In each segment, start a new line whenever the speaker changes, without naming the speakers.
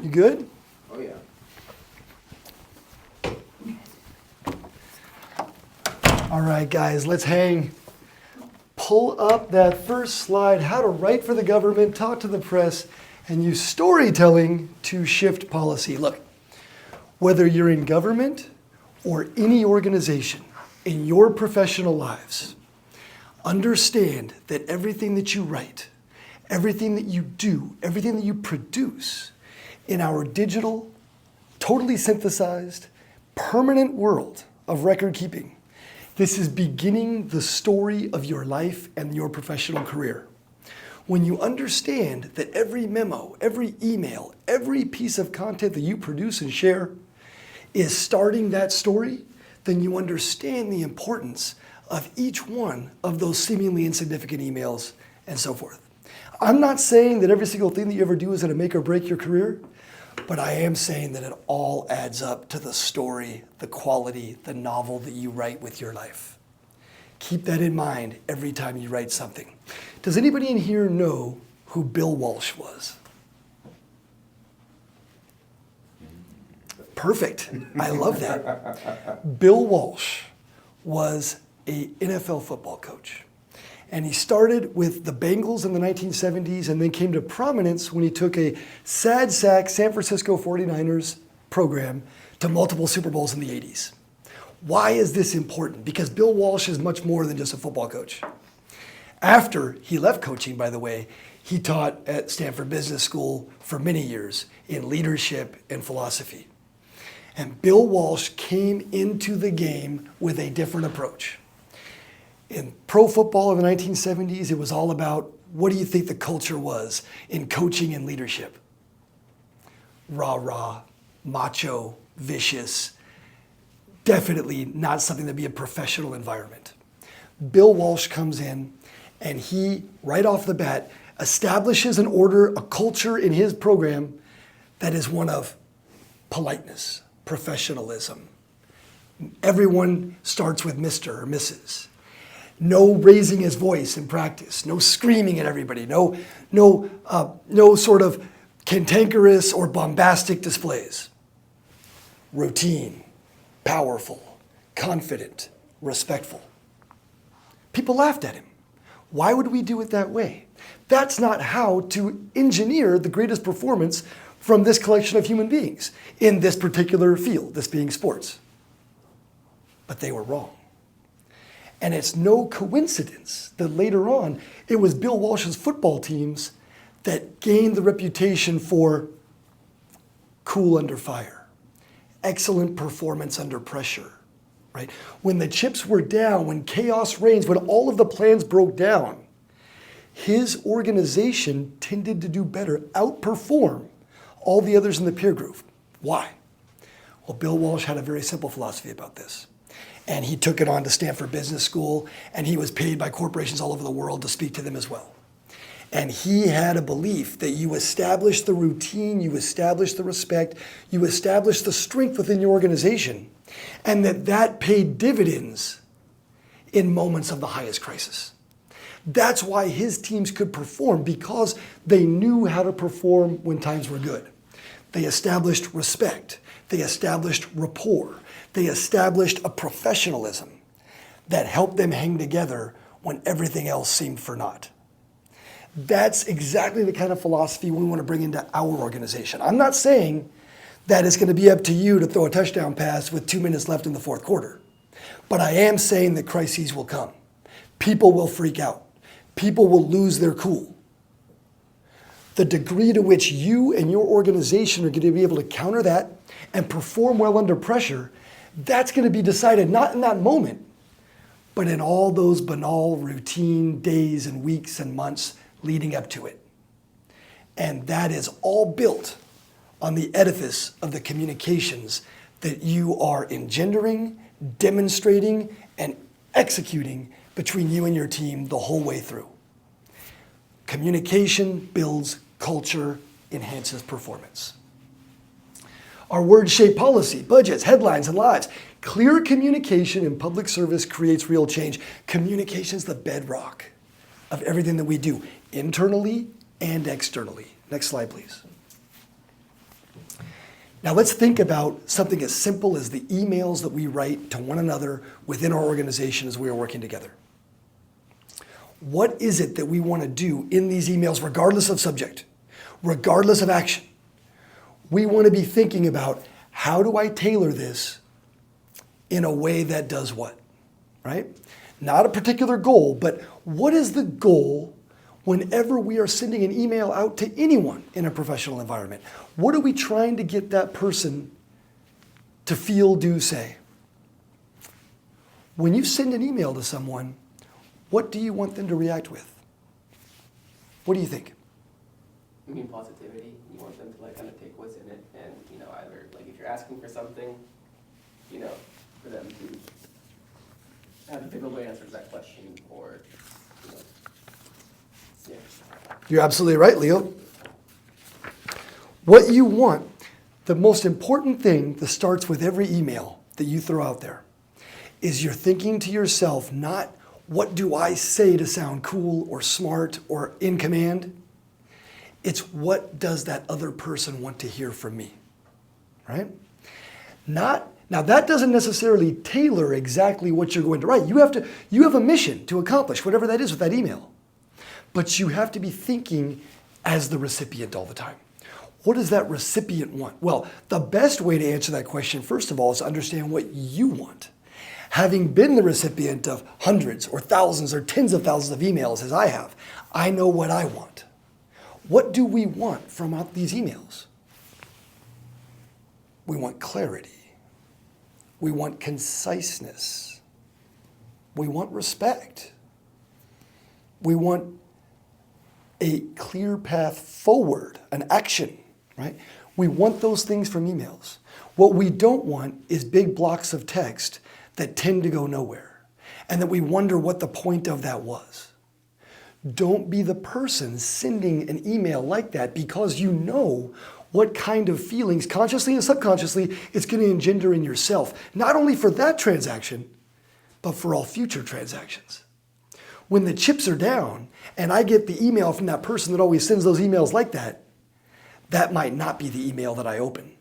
You good?
Oh, yeah.
All right, guys, let's hang. Pull up that first slide, how to write for the government, talk to the press, and use storytelling to shift policy. Look, whether you're in government or any organization in your professional lives, understand that everything that you write, everything that you do, everything that you produce in our digital, totally synthesized, permanent world of record keeping, this is beginning the story of your life and your professional career. When you understand that every memo, every email, every piece of content that you produce and share is starting that story, then you understand the importance of each one of those seemingly insignificant emails and so forth. I'm not saying that every single thing that you ever do is going to make or break your career, but I am saying that it all adds up to the story, the quality, the novel that you write with your life. Keep that in mind every time you write something. Does anybody in here know who Bill Walsh was? Perfect. I love that. Bill Walsh was an NFL football coach. And he started with the Bengals in the 1970s and then came to prominence when he took a sad sack San Francisco 49ers program to multiple Super Bowls in the 80s. Why is this important? Because Bill Walsh is much more than just a football coach. After he left coaching, by the way, he taught at Stanford Business School for many years in leadership and philosophy. And Bill Walsh came into the game with a different approach. In pro football in the 1970s, it was all about what do you think the culture was in coaching and leadership? Rah-rah, macho, vicious, definitely not something that'd be a professional environment. Bill Walsh comes in and he, right off the bat, establishes an order, a culture in his program that is one of politeness, professionalism. Everyone starts with Mr. or Mrs. No raising his voice in practice, no screaming at everybody, no sort of cantankerous or bombastic displays. Routine, powerful, confident, respectful. People laughed at him. Why would we do it that way? That's not how to engineer the greatest performance from this collection of human beings in this particular field, this being sports. But they were wrong. And it's no coincidence that later on, it was Bill Walsh's football teams that gained the reputation for cool under fire, excellent performance under pressure, right? When the chips were down, when chaos reigns, when all of the plans broke down, his organization tended to do better, outperform all the others in the peer group. Why? Well, Bill Walsh had a very simple philosophy about this. And he took it on to Stanford Business School, and he was paid by corporations all over the world to speak to them as well. And he had a belief that you establish the routine, you establish the respect, you establish the strength within your organization, and that paid dividends in moments of the highest crisis. That's why his teams could perform, because they knew how to perform when times were good. They established respect. They established rapport. They established a professionalism that helped them hang together when everything else seemed for naught. That's exactly the kind of philosophy we want to bring into our organization. I'm not saying that it's going to be up to you to throw a touchdown pass with 2 minutes left in the fourth quarter. But I am saying that crises will come. People will freak out. People will lose their cool. The degree to which you and your organization are going to be able to counter that and perform well under pressure, that's going to be decided not in that moment, but in all those banal routine days and weeks and months leading up to it. And that is all built on the edifice of the communications that you are engendering, demonstrating, and executing between you and your team the whole way through. Communication builds culture, enhances performance. Our words shape policy, budgets, headlines, and lives. Clear communication in public service creates real change. Communication is the bedrock of everything that we do, internally and externally. Next slide, please. Now let's think about something as simple as the emails that we write to one another within our organization as we are working together. What is it that we want to do in these emails, regardless of subject, regardless of action? We want to be thinking about, how do I tailor this in a way that does what, right? Not a particular goal, but what is the goal whenever we are sending an email out to anyone in a professional environment? What are we trying to get that person to feel, do, say? When you send an email to someone, what do you want them to react with? What do you think?
You mean positivity? You want them to like kind of take what's in it and, you know, either like if you're asking for something, you know, for them to have a favorable answer to that question, or, you know, yeah.
You're absolutely right, Leo. What you want, the most important thing that starts with every email that you throw out there, is you're thinking to yourself, not what do I say to sound cool or smart or in command? It's what does that other person want to hear from me, right? Now that doesn't necessarily tailor exactly what you're going to write. You have a mission to accomplish, whatever that is with that email. But you have to be thinking as the recipient all the time. What does that recipient want? Well, the best way to answer that question, first of all, is to understand what you want. Having been the recipient of hundreds or thousands or tens of thousands of emails as I have, I know what I want. What do we want from these emails? We want clarity. We want conciseness. We want respect. We want a clear path forward, an action, right? We want those things from emails. What we don't want is big blocks of text that tend to go nowhere, and that we wonder what the point of that was. Don't be the person sending an email like that, because you know what kind of feelings, consciously and subconsciously, it's going to engender in yourself, not only for that transaction, but for all future transactions. When the chips are down and I get the email from that person that always sends those emails like that, that might not be the email that I open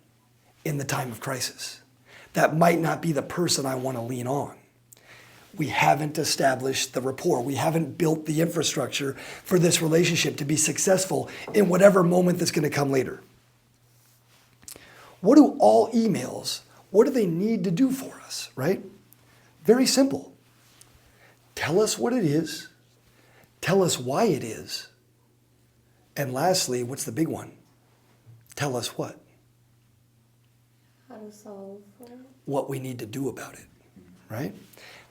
in the time of crisis. That might not be the person I want to lean on. We haven't established the rapport. We haven't built the infrastructure for this relationship to be successful in whatever moment that's going to come later. What do all emails, what do they need to do for us, right? Very simple. Tell us what it is. Tell us why it is. And lastly, what's the big one? Tell us what?
How to solve for it.
What we need to do about it, right?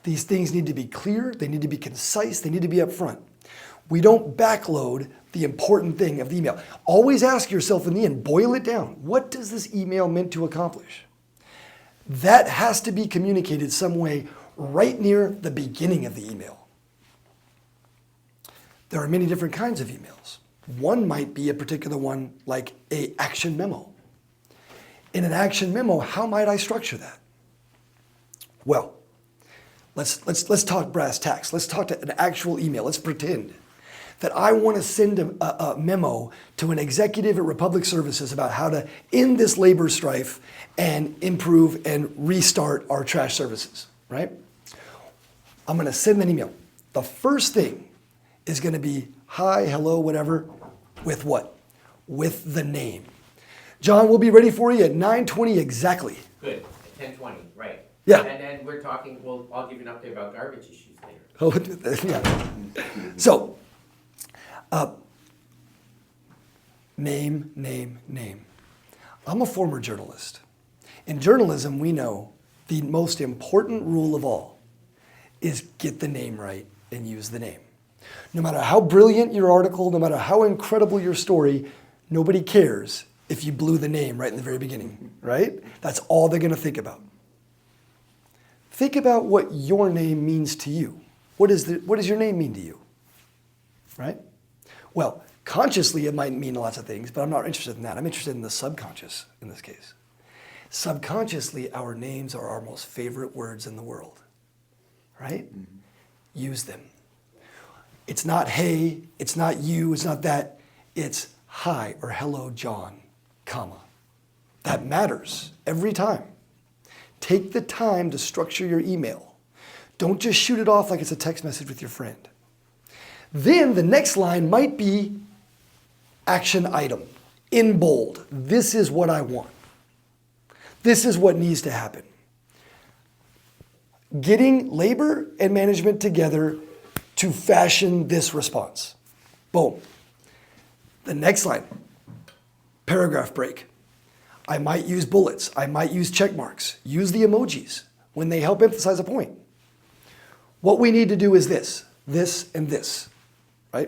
These things need to be clear, they need to be concise, they need to be upfront. We don't backload the important thing of the email. Always ask yourself in the end, boil it down. What does this email meant to accomplish? That has to be communicated some way right near the beginning of the email. There are many different kinds of emails. One might be a particular one like an action memo. In an action memo, how might I structure that? Well, let's talk brass tacks. Let's talk to an actual email. Let's pretend that I want to send a memo to an executive at Republic Services about how to end this labor strife and improve and restart our trash services, right? I'm going to send an email. The first thing is going to be hi, hello, whatever, with what? With the name. John, we'll be ready for you at 9:20 exactly.
Good, at 10:20, right.
Yeah.
And then we're talking, well, I'll give you an update about garbage issues later.
Oh, yeah. So, name. I'm a former journalist. In journalism, we know the most important rule of all is get the name right and use the name. No matter how brilliant your article, no matter how incredible your story, nobody cares if you blew the name right in the very beginning, right? That's all they're going to think about. Think about what your name means to you. What does your name mean to you, right? Well, consciously it might mean lots of things, but I'm not interested in that. I'm interested in the subconscious in this case. Subconsciously, our names are our most favorite words in the world, right? Mm-hmm. Use them. It's not hey, it's not you, it's not that. It's hi or hello, John, comma. That matters every time. Take the time to structure your email. Don't just shoot it off like it's a text message with your friend. Then the next line might be action item in bold. This is what I want. This is what needs to happen. Getting labor and management together to fashion this response. Boom. The next line, paragraph break. I might use bullets. I might use check marks. Use the emojis when they help emphasize a point. What we need to do is this, and this, right?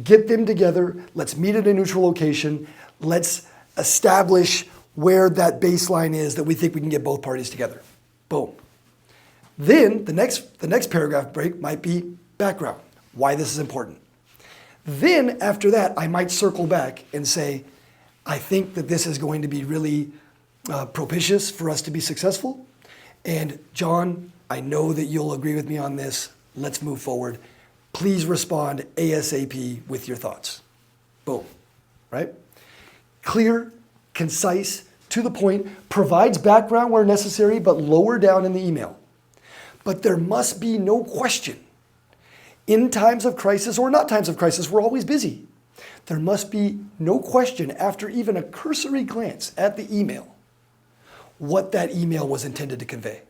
Get them together. Let's meet at a neutral location. Let's establish where that baseline is that we think we can get both parties together. Boom. Then the next paragraph break might be background, why this is important. Then after that, I might circle back and say, I think that this is going to be really propitious for us to be successful. And John, I know that you'll agree with me on this. Let's move forward. Please respond ASAP with your thoughts. Boom, right? Clear, concise, to the point, provides background where necessary, but lower down in the email. But there must be no question. In times of crisis or not times of crisis, we're always busy. There must be no question after even a cursory glance at the email what that email was intended to convey.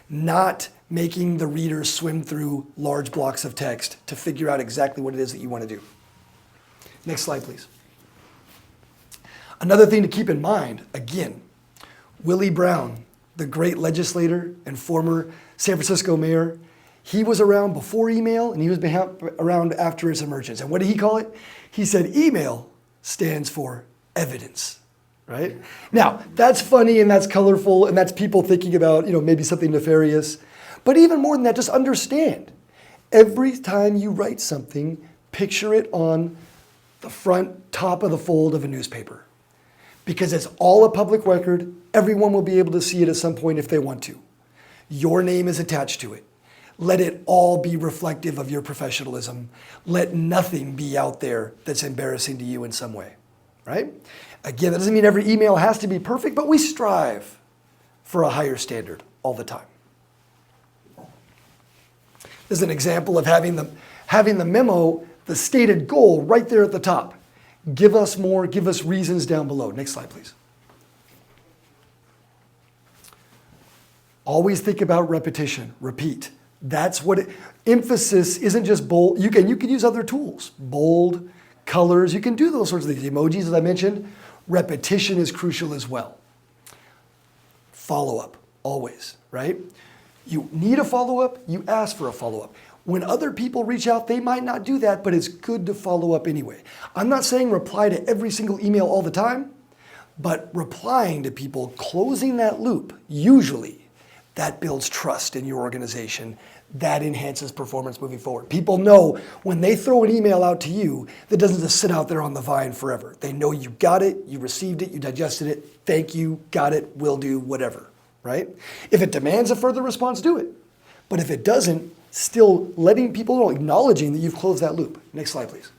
Not making the reader swim through large blocks of text to figure out exactly what it is that you want to do. Next slide, please. Another thing to keep in mind, again, Willie Brown, the great legislator and former San Francisco mayor, he was around before email and he was around after its emergence. And what did he call it? He said email stands for evidence, right? Now, that's funny and that's colorful and that's people thinking about, maybe something nefarious. But even more than that, just understand. Every time you write something, picture it on the front top of the fold of a newspaper. Because it's all a public record. Everyone will be able to see it at some point if they want to. Your name is attached to it. Let it all be reflective of your professionalism. Let nothing be out there that's embarrassing to you in some way, right? Again, that doesn't mean every email has to be perfect, but we strive for a higher standard all the time. There's an example of having the memo, the stated goal right there at the top. Give us more, give us reasons down below. Next slide, please. Always think about repetition, repeat. That's what emphasis isn't just bold. You can use other tools, bold, colors. You can do those sorts of things. Emojis, as I mentioned, repetition is crucial as well. Follow-up, always, right? You need a follow-up, you ask for a follow-up. When other people reach out, they might not do that, but it's good to follow up anyway. I'm not saying reply to every single email all the time, but replying to people, closing that loop, usually, that builds trust in your organization. That enhances performance moving forward. People know when they throw an email out to you, that doesn't just sit out there on the vine forever. They know you got it, you received it, you digested it, thank you, got it, will do, whatever, right? If it demands a further response, do it. But if it doesn't, still letting people know, acknowledging that you've closed that loop. Next slide, please.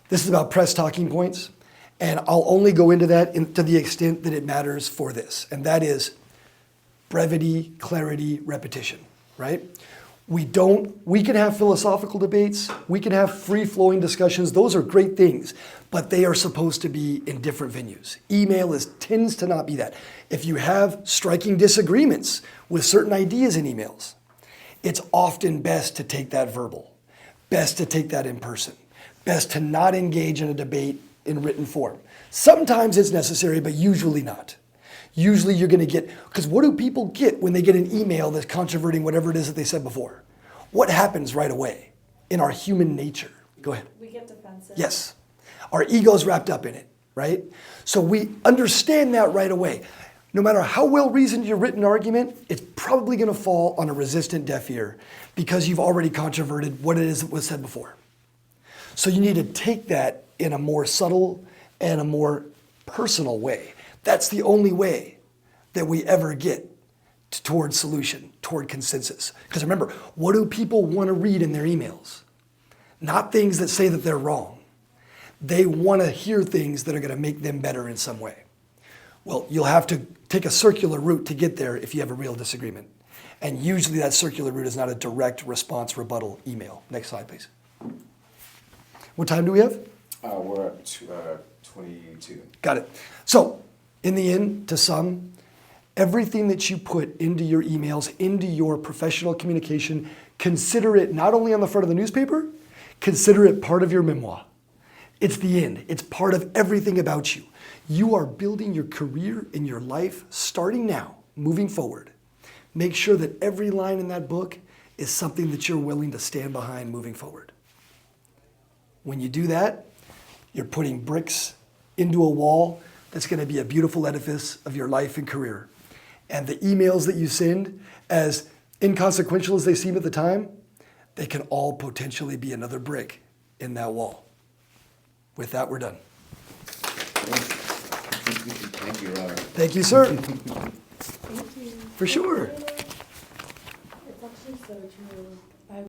This is about press talking points. And I'll only go into that to the extent that it matters for this. And that is brevity, clarity, repetition, right? We can have philosophical debates. We can have free-flowing discussions. Those are great things, but they are supposed to be in different venues. Email tends to not be that. If you have striking disagreements with certain ideas in emails, it's often best to take that verbal, best to take that in person, best to not engage in a debate in written form. Sometimes it's necessary, but usually not. Usually you're going to get, because what do people get when they get an email that's controverting whatever it is that they said before? What happens right away in our human nature? Go ahead.
We get defensive.
Yes. Our ego's wrapped up in it, right? So we understand that right away. No matter how well-reasoned your written argument, it's probably going to fall on a resistant deaf ear because you've already controverted what it is that was said before. So you need to take that in a more subtle and a more personal way. That's the only way that we ever get toward solution, toward consensus. Because remember, what do people want to read in their emails? not things that say that they're wrong. They want to hear things that are going to make them better in some way. Well, you'll have to take a circular route to get there if you have a real disagreement. And usually that circular route is not a direct response rebuttal email. Next slide, please. What time do we have?
We're at 22.
Got it. So, in the end, to sum, everything that you put into your emails, into your professional communication, consider it not only on the front of the newspaper, consider it part of your memoir. It's the end. It's part of everything about you. You are building your career and your life starting now, moving forward. Make sure that every line in that book is something that you're willing to stand behind moving forward. When you do that, you're putting bricks into a wall that's going to be a beautiful edifice of your life and career. And the emails that you send, as inconsequential as they seem at the time, they can all potentially be another brick in that wall. With that, we're done.
Thank you, Robert.
Thank you, sir.
Thank you.
For sure.
It's actually so true.